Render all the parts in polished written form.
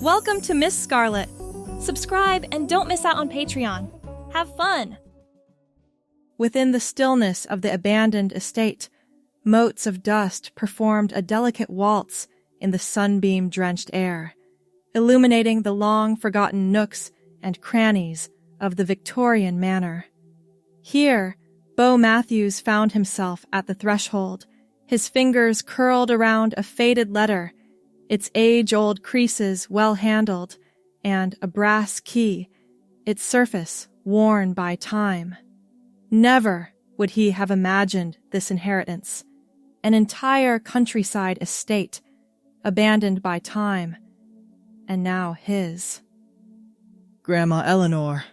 Welcome to Miss Scarlett. Subscribe and don't miss out on Patreon. Have fun! Within the stillness of the abandoned estate, motes of dust performed a delicate waltz in the sunbeam-drenched air, illuminating the long-forgotten nooks and crannies of the Victorian manor. Here, Beau Matthews found himself at the threshold, his fingers curled around a faded letter, its age-old creases well handled, and a brass key, its surface worn by time. Never would he have imagined this inheritance, an entire countryside estate, abandoned by time, and now his. Grandma Eleanor,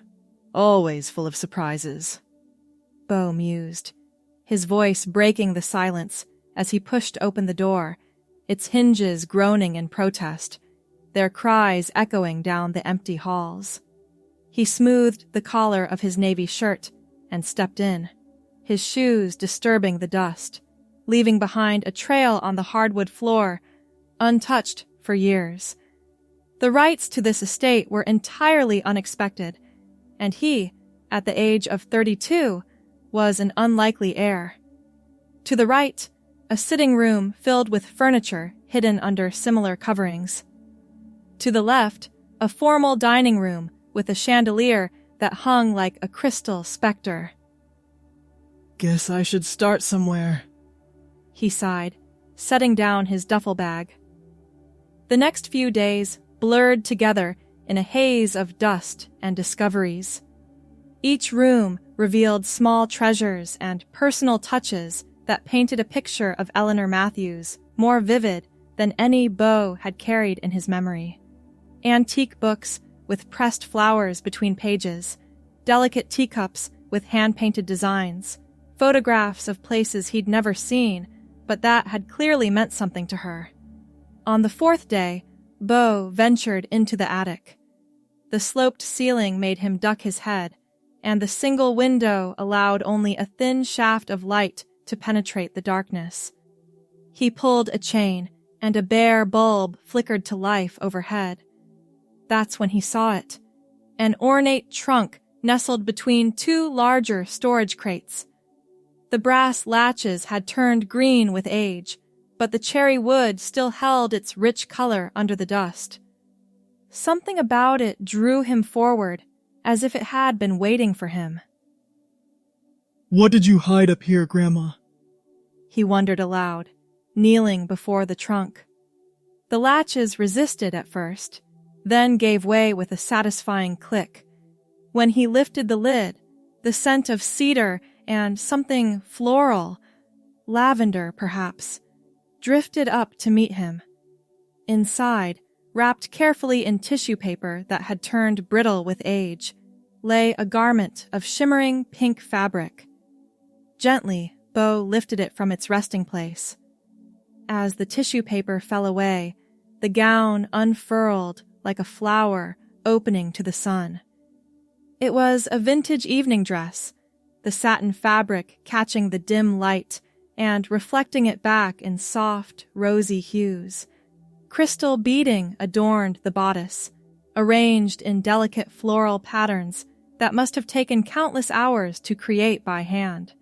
always full of surprises, Beau mused, his voice breaking the silence as he pushed open the door, its hinges groaning in protest, their cries echoing down the empty halls. He smoothed the collar of his navy shirt and stepped in, his shoes disturbing the dust, leaving behind a trail on the hardwood floor, untouched for years. The rights to this estate were entirely unexpected, and he, at the age of 32, was an unlikely heir. To the right, a sitting room filled with furniture hidden under similar coverings. To the left, a formal dining room with a chandelier that hung like a crystal specter. "Guess I should start somewhere," he sighed, setting down his duffel bag. The next few days blurred together in a haze of dust and discoveries. Each room revealed small treasures and personal touches that painted a picture of Eleanor Matthews more vivid than any Beau had carried in his memory. Antique books with pressed flowers between pages, delicate teacups with hand-painted designs, photographs of places he'd never seen, but that had clearly meant something to her. On the fourth day, Beau ventured into the attic. The sloped ceiling made him duck his head, and the single window allowed only a thin shaft of light to penetrate the darkness. He pulled a chain, and a bare bulb flickered to life overhead. That's when he saw it, an ornate trunk nestled between two larger storage crates. The brass latches had turned green with age, but the cherry wood still held its rich color under the dust. Something about it drew him forward, as if it had been waiting for him. "What did you hide up here, Grandma?" He wondered aloud, kneeling before the trunk. The latches resisted at first, then gave way with a satisfying click. When he lifted the lid, the scent of cedar and something floral, lavender perhaps, drifted up to meet him. Inside, wrapped carefully in tissue paper that had turned brittle with age, lay a garment of shimmering pink fabric. Gently, Beau lifted it from its resting place. As the tissue paper fell away, the gown unfurled like a flower opening to the sun. It was a vintage evening dress, the satin fabric catching the dim light and reflecting it back in soft, rosy hues. Crystal beading adorned the bodice, arranged in delicate floral patterns that must have taken countless hours to create by hand.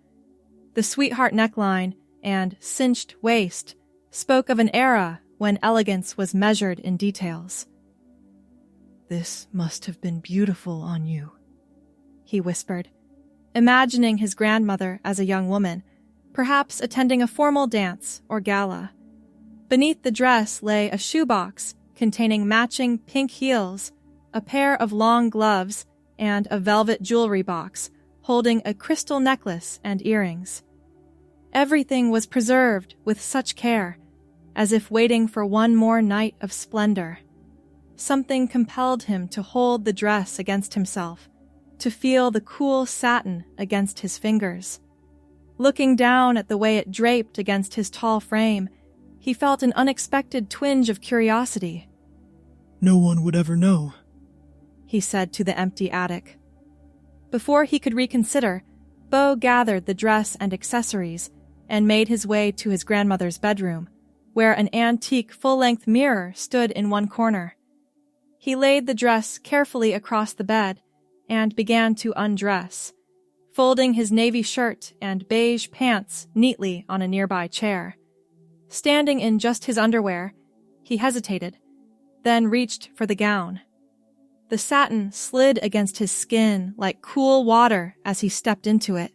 The sweetheart neckline and cinched waist spoke of an era when elegance was measured in details. "This must have been beautiful on you," he whispered, imagining his grandmother as a young woman, perhaps attending a formal dance or gala. Beneath the dress lay a shoebox containing matching pink heels, a pair of long gloves, and a velvet jewelry box holding a crystal necklace and earrings. Everything was preserved with such care, as if waiting for one more night of splendor. Something compelled him to hold the dress against himself, to feel the cool satin against his fingers. Looking down at the way it draped against his tall frame, he felt an unexpected twinge of curiosity. "No one would ever know," he said to the empty attic. Before he could reconsider, Beau gathered the dress and accessories and made his way to his grandmother's bedroom, where an antique full-length mirror stood in one corner. He laid the dress carefully across the bed and began to undress, folding his navy shirt and beige pants neatly on a nearby chair. Standing in just his underwear, he hesitated, then reached for the gown. The satin slid against his skin like cool water as he stepped into it.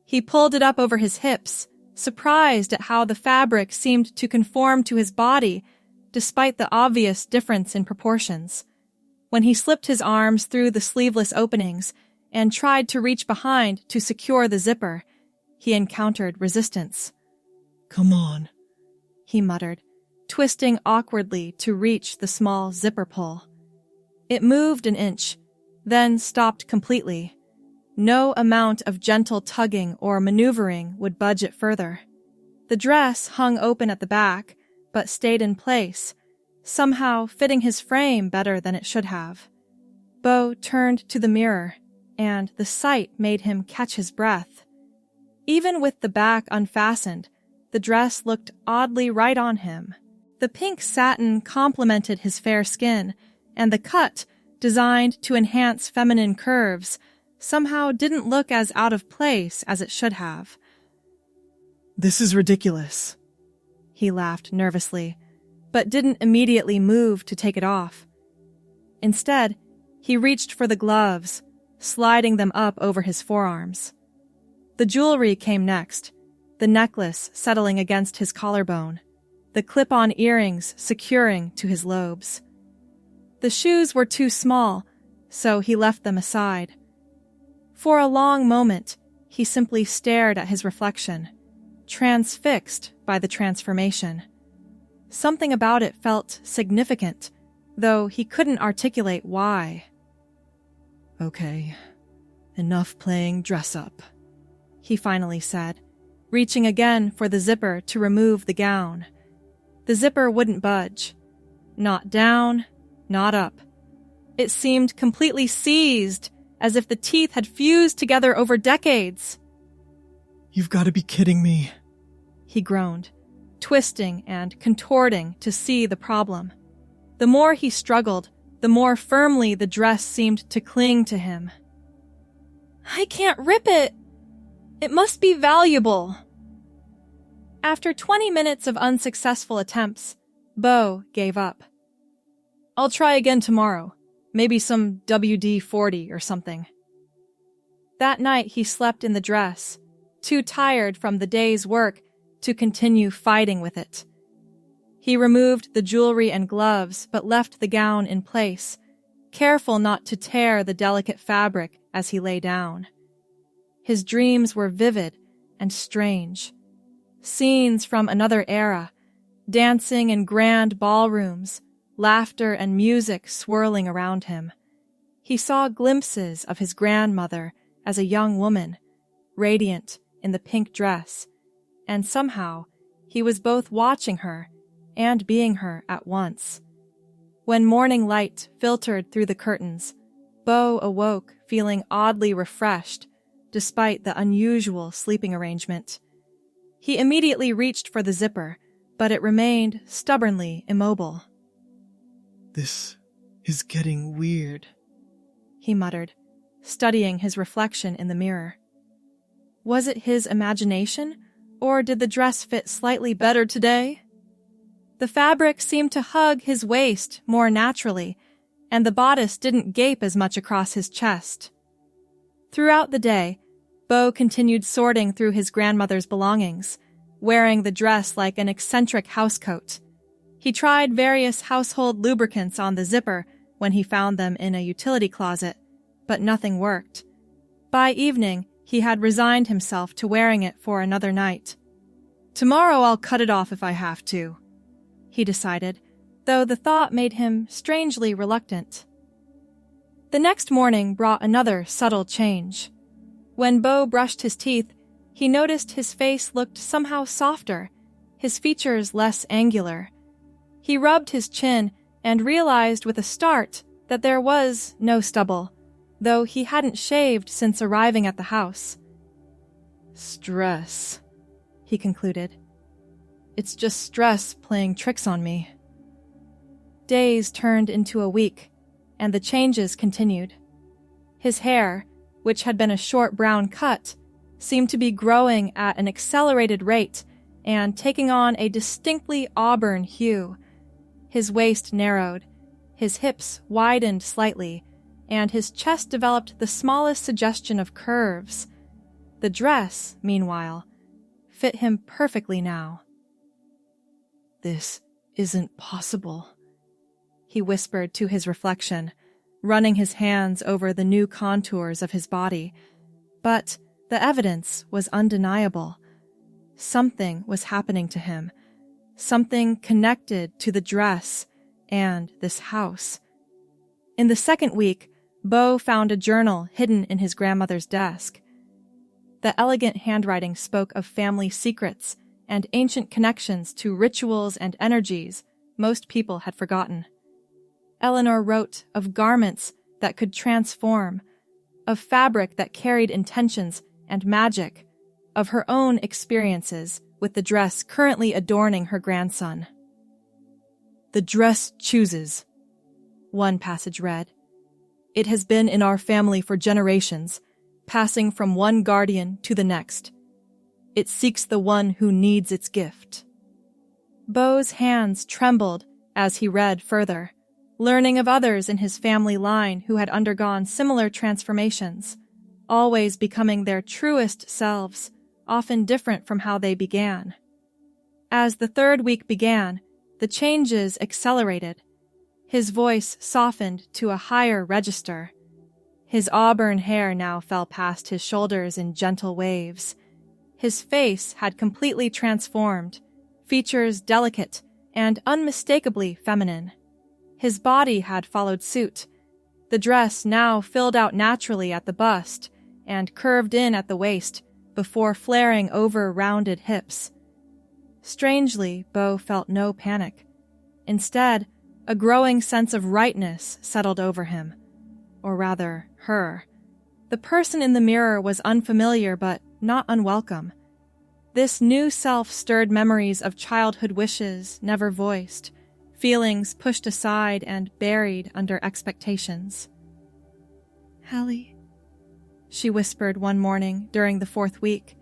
He pulled it up over his hips, surprised at how the fabric seemed to conform to his body despite the obvious difference in proportions. When he slipped his arms through the sleeveless openings and tried to reach behind to secure the zipper, he encountered resistance. "Come on," he muttered, twisting awkwardly to reach the small zipper pull. It moved an inch, then stopped completely. No amount of gentle tugging or maneuvering would budge it further. The dress hung open at the back, but stayed in place, somehow fitting his frame better than it should have. Beau turned to the mirror, and the sight made him catch his breath. Even with the back unfastened, the dress looked oddly right on him. The pink satin complemented his fair skin, and the cut, designed to enhance feminine curves, somehow didn't look as out of place as it should have. "This is ridiculous," he laughed nervously, but didn't immediately move to take it off. Instead, he reached for the gloves, sliding them up over his forearms. The jewelry came next, the necklace settling against his collarbone, the clip-on earrings securing to his lobes. The shoes were too small, so he left them aside. For a long moment, he simply stared at his reflection, transfixed by the transformation. Something about it felt significant, though he couldn't articulate why. "Okay, enough playing dress-up," he finally said, reaching again for the zipper to remove the gown. The zipper wouldn't budge. Not down, not up. It seemed completely seized, as if the teeth had fused together over decades. "You've got to be kidding me," he groaned, twisting and contorting to see the problem. The more he struggled, the more firmly the dress seemed to cling to him. "I can't rip it! It must be valuable!" After 20 minutes of unsuccessful attempts, Beau gave up. "I'll try again tomorrow. Maybe some WD-40 or something." That night he slept in the dress, too tired from the day's work to continue fighting with it. He removed the jewelry and gloves, but left the gown in place, careful not to tear the delicate fabric as he lay down. His dreams were vivid and strange. Scenes from another era, dancing in grand ballrooms, laughter and music swirling around him. He saw glimpses of his grandmother as a young woman, radiant in the pink dress, and somehow he was both watching her and being her at once. When morning light filtered through the curtains, Beau awoke feeling oddly refreshed despite the unusual sleeping arrangement. He immediately reached for the zipper, but it remained stubbornly immobile. "This is getting weird," he muttered, studying his reflection in the mirror. Was it his imagination, or did the dress fit slightly better today? The fabric seemed to hug his waist more naturally, and the bodice didn't gape as much across his chest. Throughout the day, Beau continued sorting through his grandmother's belongings, wearing the dress like an eccentric housecoat. He tried various household lubricants on the zipper when he found them in a utility closet, but nothing worked. By evening, he had resigned himself to wearing it for another night. "Tomorrow I'll cut it off if I have to," he decided, though the thought made him strangely reluctant. The next morning brought another subtle change. When Beau brushed his teeth, he noticed his face looked somehow softer, his features less angular. He rubbed his chin and realized with a start that there was no stubble, though he hadn't shaved since arriving at the house. "Stress," he concluded. "It's just stress playing tricks on me." Days turned into a week, and the changes continued. His hair, which had been a short brown cut, seemed to be growing at an accelerated rate and taking on a distinctly auburn hue. His waist narrowed, his hips widened slightly, and his chest developed the smallest suggestion of curves. The dress, meanwhile, fit him perfectly now. "This isn't possible," he whispered to his reflection, running his hands over the new contours of his body. But the evidence was undeniable. Something was happening to him, something connected to the dress and this house. In the second week, Beau found a journal hidden in his grandmother's desk. The elegant handwriting spoke of family secrets and ancient connections to rituals and energies most people had forgotten. Eleanor wrote of garments that could transform, of fabric that carried intentions and magic, of her own experiences with the dress currently adorning her grandson. "The dress chooses," one passage read. "It has been in our family for generations, passing from one guardian to the next. It seeks the one who needs its gift." Beau's hands trembled as he read further, learning of others in his family line who had undergone similar transformations, always becoming their truest selves, often different from how they began. As the third week began, the changes accelerated. His voice softened to a higher register. His auburn hair now fell past his shoulders in gentle waves. His face had completely transformed, features delicate and unmistakably feminine. His body had followed suit. The dress now filled out naturally at the bust and curved in at the waist before flaring over rounded hips. Strangely, Beau felt no panic. Instead, a growing sense of rightness settled over him. Or rather, her. The person in the mirror was unfamiliar but not unwelcome. This new self stirred memories of childhood wishes never voiced, feelings pushed aside and buried under expectations. "Hallie," she whispered one morning during the fourth week,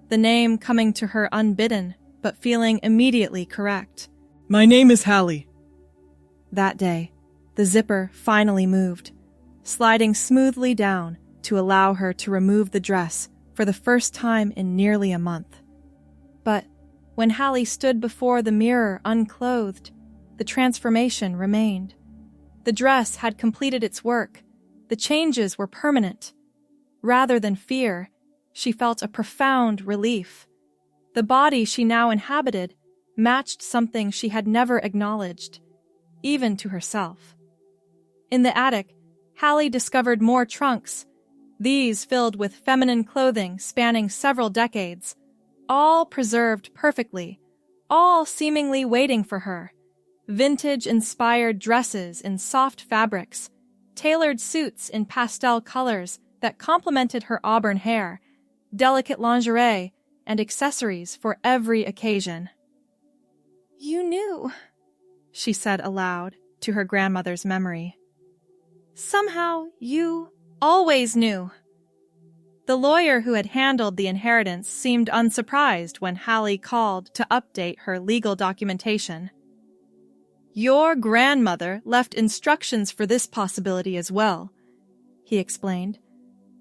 the name coming to her unbidden but feeling immediately correct. "My name is Hallie." That day, the zipper finally moved, sliding smoothly down to allow her to remove the dress for the first time in nearly a month. But when Hallie stood before the mirror unclothed, the transformation remained. The dress had completed its work. The changes were permanent. Rather than fear, she felt a profound relief. The body she now inhabited matched something she had never acknowledged, even to herself. In the attic, Hallie discovered more trunks, these filled with feminine clothing spanning several decades, all preserved perfectly, all seemingly waiting for her. Vintage-inspired dresses in soft fabrics, tailored suits in pastel colors that complemented her auburn hair, delicate lingerie, and accessories for every occasion. "You knew," she said aloud to her grandmother's memory. "Somehow you always knew." The lawyer who had handled the inheritance seemed unsurprised when Hallie called to update her legal documentation. "Your grandmother left instructions for this possibility as well," he explained.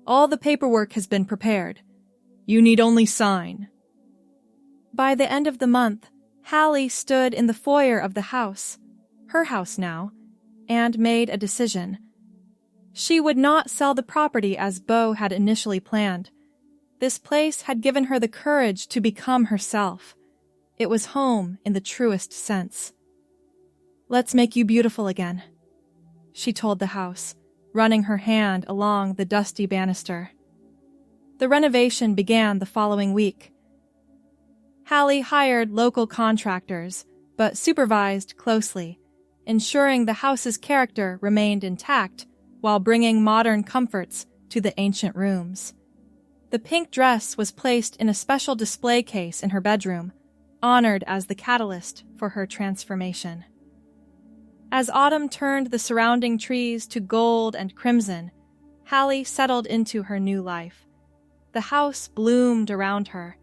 "All the paperwork has been prepared. You need only sign." By the end of the month, Hallie stood in the foyer of the house, her house now, and made a decision. She would not sell the property as Beau had initially planned. This place had given her the courage to become herself. It was home in the truest sense. "Let's make you beautiful again," she told the house, running her hand along the dusty banister. The renovation began the following week. Hallie hired local contractors, but supervised closely, ensuring the house's character remained intact while bringing modern comforts to the ancient rooms. The pink dress was placed in a special display case in her bedroom, honored as the catalyst for her transformation. As autumn turned the surrounding trees to gold and crimson, Hallie settled into her new life. The house bloomed around her,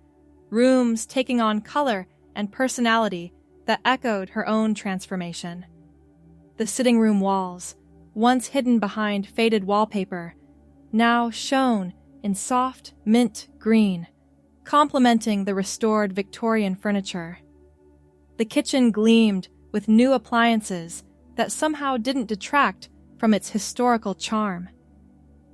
rooms taking on color and personality that echoed her own transformation. The sitting room walls, once hidden behind faded wallpaper, now shone in soft mint green, complementing the restored Victorian furniture. The kitchen gleamed with new appliances that somehow didn't detract from its historical charm.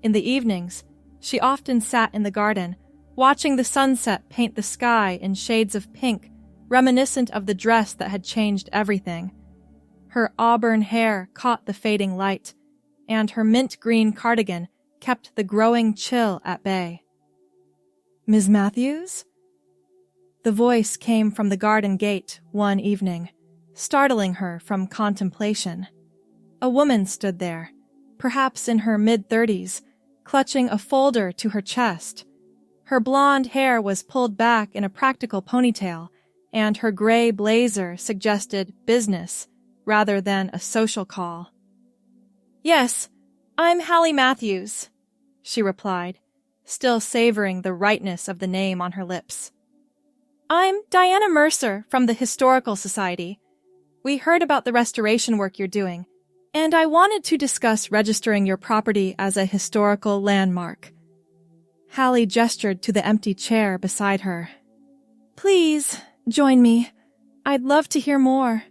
In the evenings, she often sat in the garden, watching the sunset paint the sky in shades of pink, reminiscent of the dress that had changed everything. Her auburn hair caught the fading light, and her mint green cardigan kept the growing chill at bay. "Ms. Matthews?" The voice came from the garden gate one evening, startling her from contemplation. A woman stood there, perhaps in her mid-30s, clutching a folder to her chest. Her blonde hair was pulled back in a practical ponytail, and her gray blazer suggested business rather than a social call. "Yes, I'm Hallie Matthews," she replied, still savoring the rightness of the name on her lips. "I'm Diana Mercer from the Historical Society. We heard about the restoration work you're doing, and I wanted to discuss registering your property as a historical landmark." Hallie gestured to the empty chair beside her. "Please, join me. I'd love to hear more."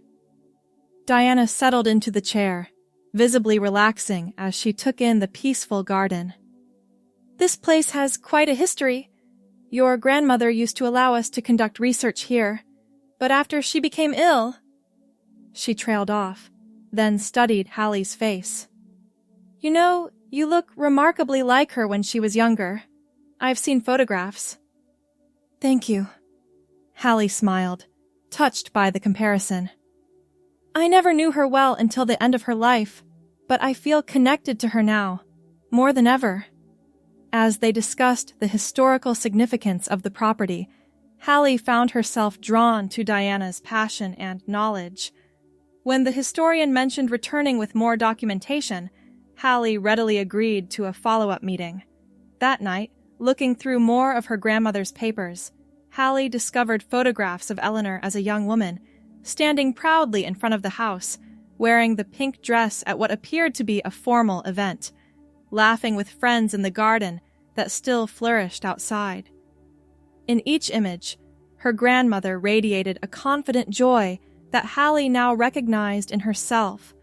Diana settled into the chair, visibly relaxing as she took in the peaceful garden. "This place has quite a history. Your grandmother used to allow us to conduct research here, but after she became ill..." She trailed off, then studied Hallie's face. "You know, you look remarkably like her when she was younger. I've seen photographs." "Thank you." Hallie smiled, touched by the comparison. "I never knew her well until the end of her life, but I feel connected to her now, more than ever." As they discussed the historical significance of the property, Hallie found herself drawn to Diana's passion and knowledge. When the historian mentioned returning with more documentation, Hallie readily agreed to a follow-up meeting. That night, looking through more of her grandmother's papers, Hallie discovered photographs of Eleanor as a young woman, standing proudly in front of the house, wearing the pink dress at what appeared to be a formal event, laughing with friends in the garden that still flourished outside. In each image, her grandmother radiated a confident joy that Hallie now recognized in herself.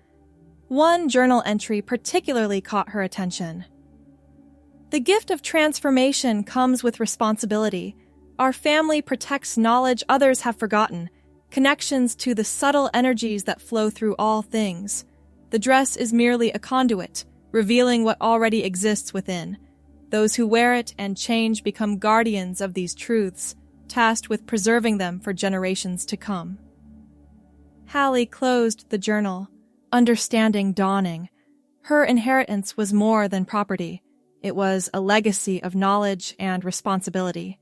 One journal entry particularly caught her attention. "The gift of transformation comes with responsibility. Our family protects knowledge others have forgotten, connections to the subtle energies that flow through all things. The dress is merely a conduit, revealing what already exists within. Those who wear it and change become guardians of these truths, tasked with preserving them for generations to come." Hallie closed the journal, understanding dawning. Her inheritance was more than property. It was a legacy of knowledge and responsibility.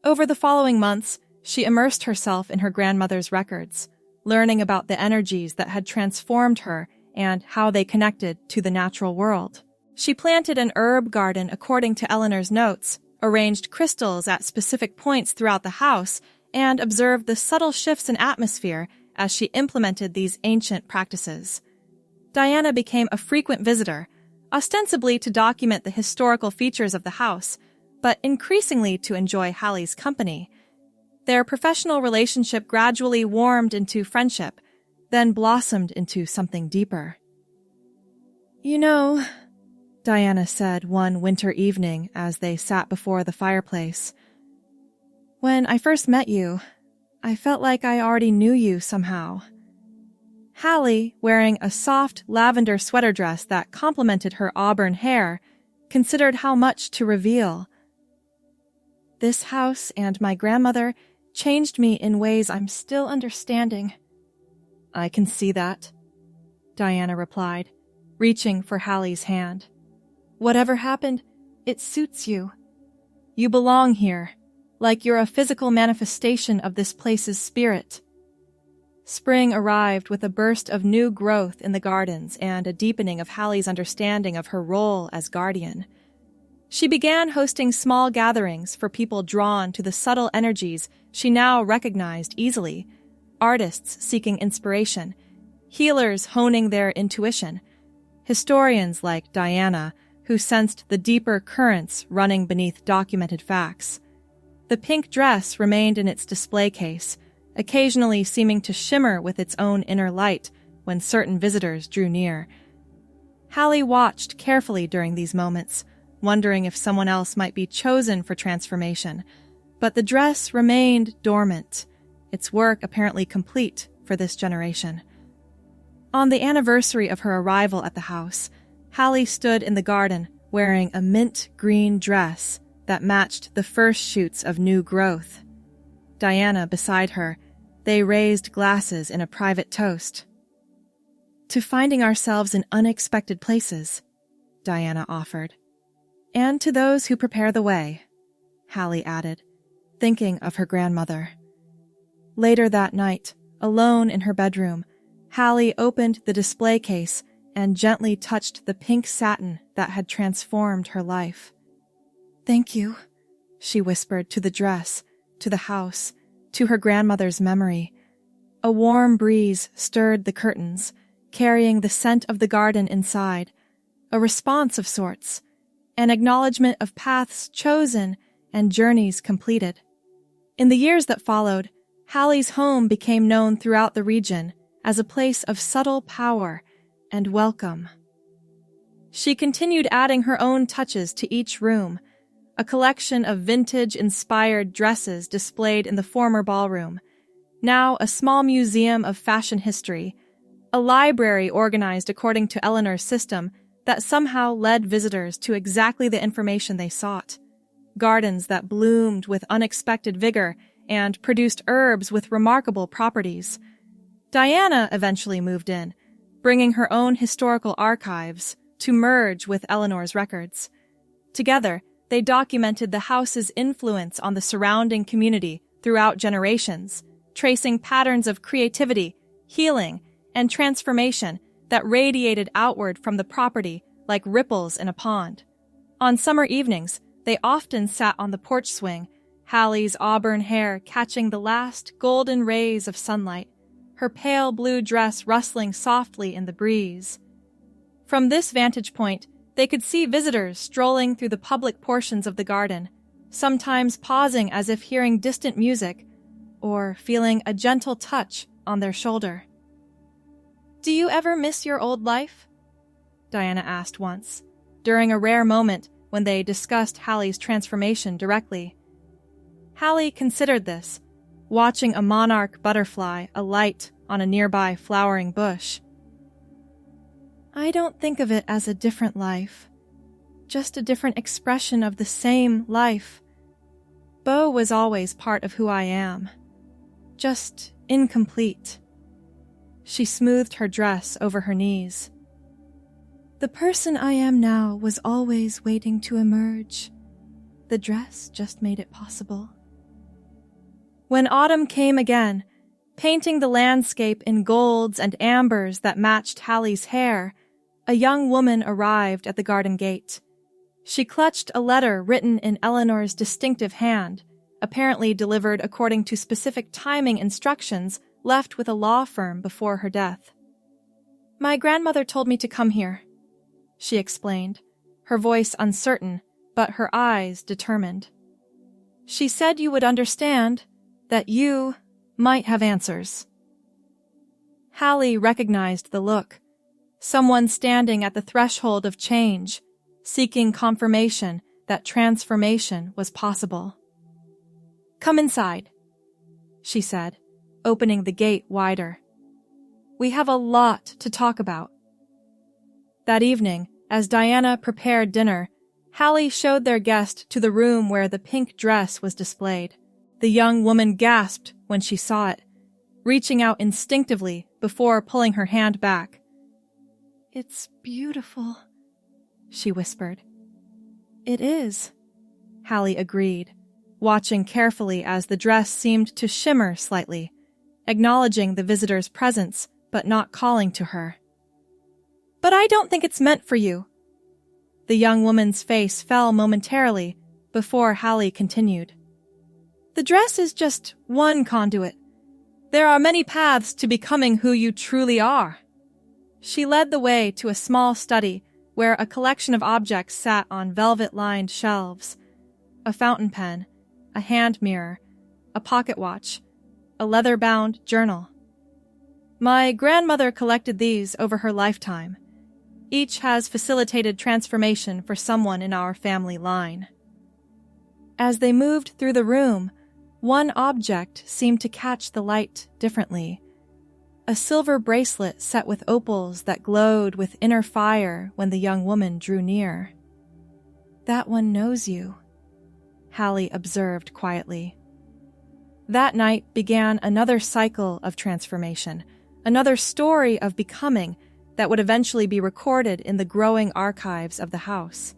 Over the following months, she immersed herself in her grandmother's records, learning about the energies that had transformed her and how they connected to the natural world. She planted an herb garden according to Eleanor's notes, arranged crystals at specific points throughout the house, and observed the subtle shifts in atmosphere as she implemented these ancient practices. Diana became a frequent visitor, ostensibly to document the historical features of the house, but increasingly to enjoy Hallie's company. Their professional relationship gradually warmed into friendship, then blossomed into something deeper. "You know," Diana said one winter evening as they sat before the fireplace, "when I first met you, I felt like I already knew you somehow." Hallie, wearing a soft lavender sweater dress that complemented her auburn hair, considered how much to reveal. "This house and my grandmother changed me in ways I'm still understanding." "I can see that," Diana replied, reaching for Hallie's hand. "Whatever happened, it suits you. You belong here, like you're a physical manifestation of this place's spirit." Spring arrived with a burst of new growth in the gardens and a deepening of Hallie's understanding of her role as guardian. She began hosting small gatherings for people drawn to the subtle energies she now recognized easily, artists seeking inspiration, healers honing their intuition, historians like Diana, who sensed the deeper currents running beneath documented facts. The pink dress remained in its display case, occasionally seeming to shimmer with its own inner light when certain visitors drew near. Hallie watched carefully during these moments, wondering if someone else might be chosen for transformation, but the dress remained dormant, its work apparently complete for this generation. On the anniversary of her arrival at the house, Hallie stood in the garden wearing a mint green dress that matched the first shoots of new growth. Diana beside her, they raised glasses in a private toast. "To finding ourselves in unexpected places," Diana offered. "And to those who prepare the way," Hallie added, thinking of her grandmother. Later that night, alone in her bedroom, Hallie opened the display case and gently touched the pink satin that had transformed her life. "Thank you," she whispered to the dress, to the house, to her grandmother's memory. A warm breeze stirred the curtains, carrying the scent of the garden inside, a response of sorts, an acknowledgement of paths chosen and journeys completed. In the years that followed, Hallie's home became known throughout the region as a place of subtle power and welcome. She continued adding her own touches to each room, a collection of vintage-inspired dresses displayed in the former ballroom, now a small museum of fashion history, a library organized according to Eleanor's system that somehow led visitors to exactly the information they sought, gardens that bloomed with unexpected vigor and produced herbs with remarkable properties. Diana eventually moved in, bringing her own historical archives to merge with Eleanor's records. Together, they documented the house's influence on the surrounding community throughout generations, tracing patterns of creativity, healing, and transformation that radiated outward from the property like ripples in a pond. On summer evenings, they often sat on the porch swing, Hallie's auburn hair catching the last golden rays of sunlight, her pale blue dress rustling softly in the breeze. From this vantage point, they could see visitors strolling through the public portions of the garden, sometimes pausing as if hearing distant music or feeling a gentle touch on their shoulder. "Do you ever miss your old life?" Diana asked once, during a rare moment when they discussed Hallie's transformation directly. Hallie considered this, watching a monarch butterfly alight on a nearby flowering bush. "I don't think of it as a different life, just a different expression of the same life. Beau was always part of who I am, just incomplete." She smoothed her dress over her knees. "The person I am now was always waiting to emerge. The dress just made it possible." When autumn came again, painting the landscape in golds and ambers that matched Hallie's hair, a young woman arrived at the garden gate. She clutched a letter written in Eleanor's distinctive hand, apparently delivered according to specific timing instructions left with a law firm before her death. "My grandmother told me to come here," she explained, her voice uncertain, but her eyes determined. "She said you would understand, that you might have answers." Hallie recognized the look. Someone standing at the threshold of change, seeking confirmation that transformation was possible. "Come inside," she said, opening the gate wider. "We have a lot to talk about." That evening, as Diana prepared dinner, Hallie showed their guest to the room where the pink dress was displayed. The young woman gasped when she saw it, reaching out instinctively before pulling her hand back. "It's beautiful," she whispered. "It is," Hallie agreed, watching carefully as the dress seemed to shimmer slightly, acknowledging the visitor's presence but not calling to her. "But I don't think it's meant for you." The young woman's face fell momentarily before Hallie continued. "The dress is just one conduit. There are many paths to becoming who you truly are." She led the way to a small study where a collection of objects sat on velvet-lined shelves. A fountain pen, a hand mirror, a pocket watch, a leather-bound journal. "My grandmother collected these over her lifetime. Each has facilitated transformation for someone in our family line." As they moved through the room, one object seemed to catch the light differently. A silver bracelet set with opals that glowed with inner fire when the young woman drew near. "That one knows you," Hallie observed quietly. That night began another cycle of transformation, another story of becoming that would eventually be recorded in the growing archives of the house.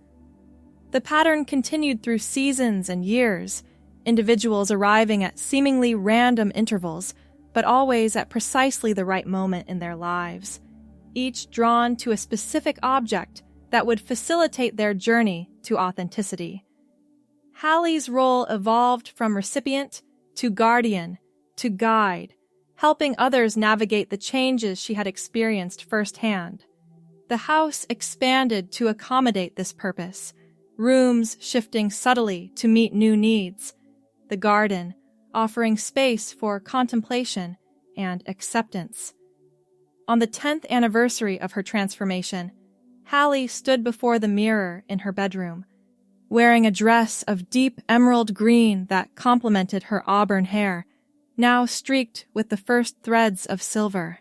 The pattern continued through seasons and years, individuals arriving at seemingly random intervals, but always at precisely the right moment in their lives, each drawn to a specific object that would facilitate their journey to authenticity. Hallie's role evolved from recipient to guardian to guide, helping others navigate the changes she had experienced firsthand. The house expanded to accommodate this purpose, rooms shifting subtly to meet new needs, the garden offering space for contemplation and acceptance. On the 10th anniversary of her transformation, Hallie stood before the mirror in her bedroom, wearing a dress of deep emerald green that complemented her auburn hair, now streaked with the first threads of silver.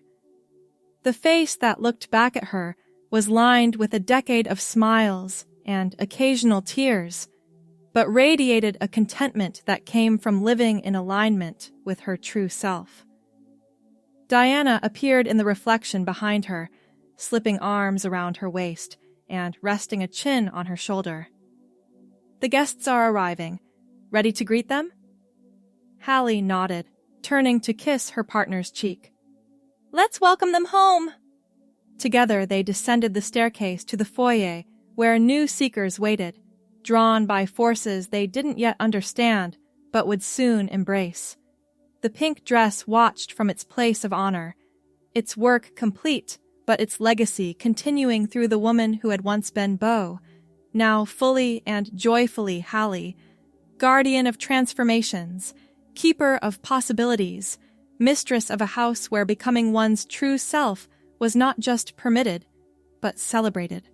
The face that looked back at her was lined with a decade of smiles and occasional tears, but radiated a contentment that came from living in alignment with her true self. Diana appeared in the reflection behind her, slipping arms around her waist and resting a chin on her shoulder. "The guests are arriving. Ready to greet them?" Hallie nodded, turning to kiss her partner's cheek. "Let's welcome them home." Together they descended the staircase to the foyer where new seekers waited, drawn by forces they didn't yet understand but would soon embrace. The pink dress watched from its place of honor, its work complete, but its legacy continuing through the woman who had once been Beau, now fully and joyfully Hallie, guardian of transformations, keeper of possibilities, mistress of a house where becoming one's true self was not just permitted, but celebrated.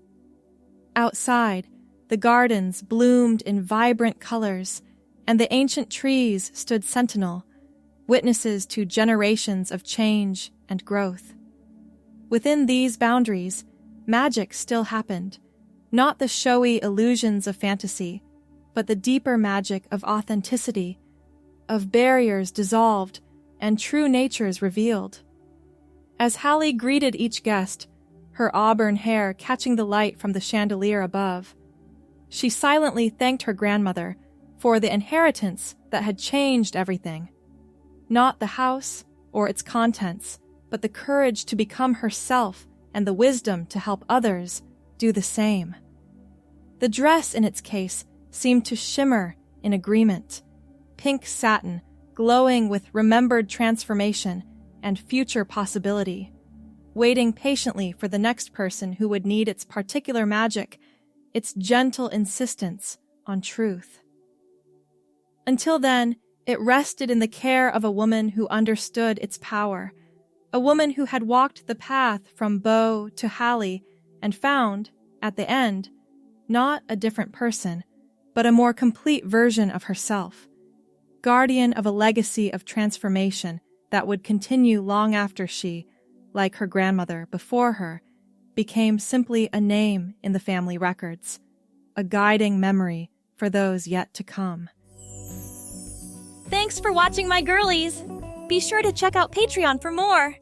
Outside, the gardens bloomed in vibrant colors, and the ancient trees stood sentinel, witnesses to generations of change and growth. Within these boundaries, magic still happened, not the showy illusions of fantasy, but the deeper magic of authenticity, of barriers dissolved and true natures revealed. As Hallie greeted each guest, her auburn hair catching the light from the chandelier above, she silently thanked her grandmother for the inheritance that had changed everything. Not the house or its contents, but the courage to become herself and the wisdom to help others do the same. The dress, in its case, seemed to shimmer in agreement, pink satin glowing with remembered transformation and future possibility, waiting patiently for the next person who would need its particular magic, its gentle insistence on truth. Until then, it rested in the care of a woman who understood its power, a woman who had walked the path from Beau to Hallie and found, at the end, not a different person, but a more complete version of herself, guardian of a legacy of transformation that would continue long after she, like her grandmother before her, became simply a name in the family records, a guiding memory for those yet to come. Thanks for watching, my girlies! Be sure to check out Patreon for more!